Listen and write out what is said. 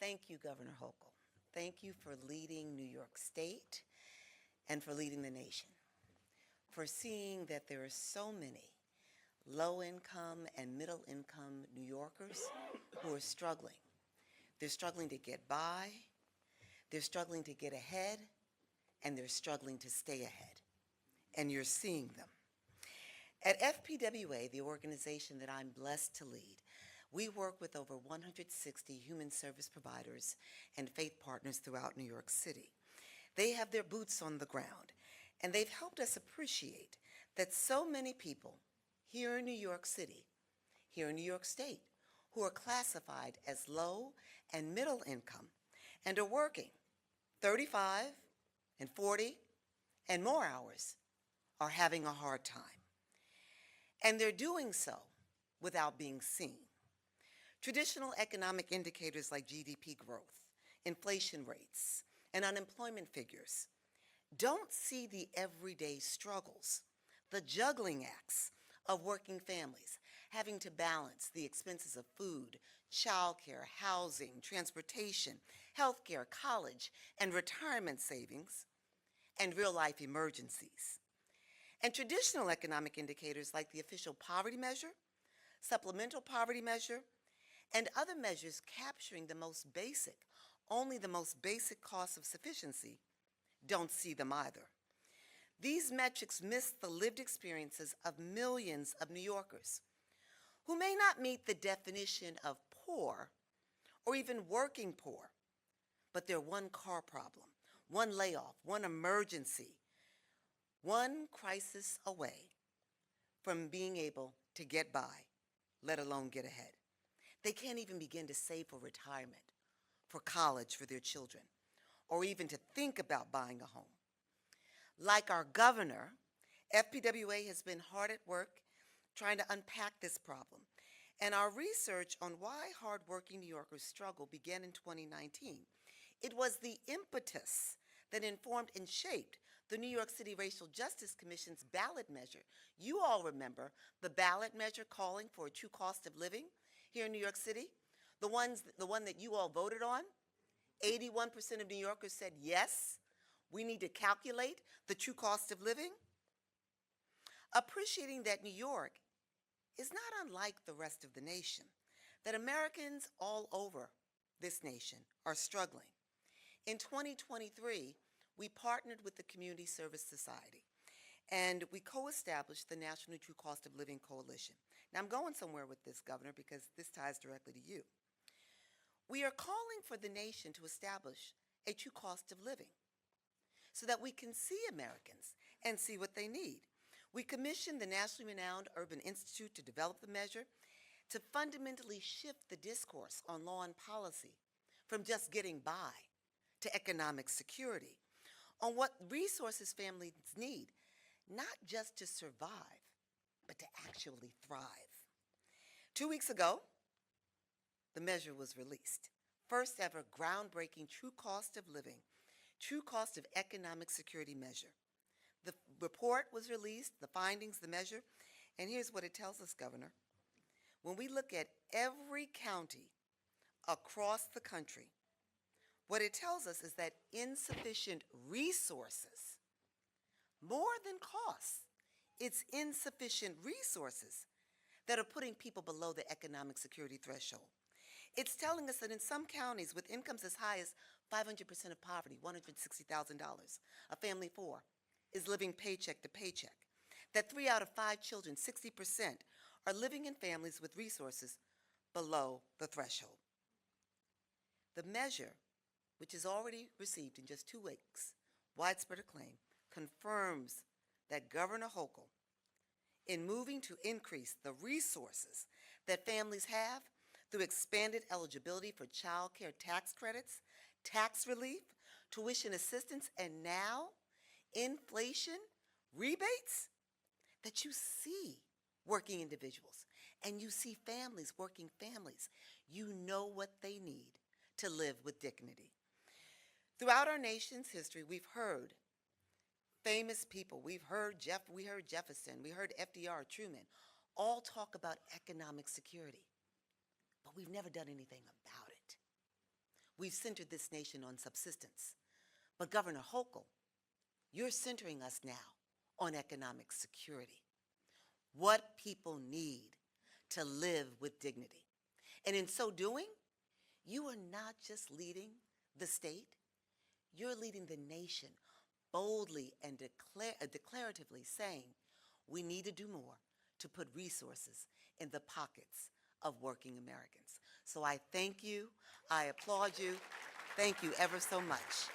Thank you, Governor Hochul. Thank you for leading New York State and for leading the nation, for seeing that there are so many low-income and middle-income New Yorkers who are struggling. They're struggling to get by, they're struggling to get ahead, and they're struggling to stay ahead. And you're seeing them. At FPWA, the organization that I'm blessed to lead, we work with over 160 human service providers and faith partners throughout New York City. They have their boots on the ground, and they've helped us appreciate that so many people here in New York City, here in New York State, who are classified as low and middle income and are working 35 and 40 and more hours, are having a hard time. And they're doing so without being seen. Traditional economic indicators like GDP growth, inflation rates, and unemployment figures don't see the everyday struggles, the juggling acts of working families, having to balance the expenses of food, childcare, housing, transportation, healthcare, college, and retirement savings, and real-life emergencies. And traditional economic indicators like the official poverty measure, supplemental poverty measure, and other measures capturing the most basic, only the most basic costs of sufficiency, don't see them either. These metrics miss the lived experiences of millions of New Yorkers who may not meet the definition of poor or even working poor, but they're one car problem, one layoff, one emergency, one crisis away from being able to get by, let alone get ahead. They can't even begin to save for retirement, for college for their children, or even to think about buying a home. Like our governor, FPWA has been hard at work trying to unpack this problem. And our research on why hardworking New Yorkers struggle began in 2019. It was the impetus that informed and shaped the New York City Racial Justice Commission's ballot measure. You all remember the ballot measure calling for a true cost of living here in New York City? The one that you all voted on? 81% of New Yorkers said, yes, we need to calculate the true cost of living. Appreciating that New York is not unlike the rest of the nation, that Americans all over this nation are struggling. In 2023, we partnered with the Community Service Society, and we co-established the National True Cost of Living Coalition. Now, I'm going somewhere with this, Governor, because this ties directly to you. We are calling for the nation to establish a true cost of living so that we can see Americans and see what they need. We commissioned the nationally renowned Urban Institute to develop the measure to fundamentally shift the discourse on law and policy from just getting by to economic security, on what resources families need, not just to survive, but to actually thrive. 2 weeks ago, the measure was released. First ever groundbreaking true cost of living, true cost of economic security measure. The report was released, the findings, the measure, and here's what it tells us, Governor. When we look at every county across the country, what it tells us is that insufficient resources, more than costs, it's insufficient resources that are putting people below the economic security threshold. It's telling us that in some counties with incomes as high as 500% of poverty, $160,000, a family of four, is living paycheck to paycheck. That 3 out of 5 children, 60%, are living in families with resources below the threshold. The measure, which has already received in just 2 weeks widespread acclaim, confirms that Governor Hochul, in moving to increase the resources that families have through expanded eligibility for child care tax credits, tax relief, tuition assistance, and now inflation rebates, that you see working individuals and you see families, working families. You know what they need to live with dignity. Throughout our nation's history, we've heard famous people. We heard Jefferson, we heard FDR, Truman, all talk about economic security. But we've never done anything about it. we've centered this nation on subsistence. But Governor Hochul, you're centering us now on economic security, what people need to live with dignity. And in so doing, you are not just leading the state, you're leading the nation boldly and declaratively saying we need to do more to put resources in the pockets of working Americans. So I thank you. I applaud you. Thank you ever so much.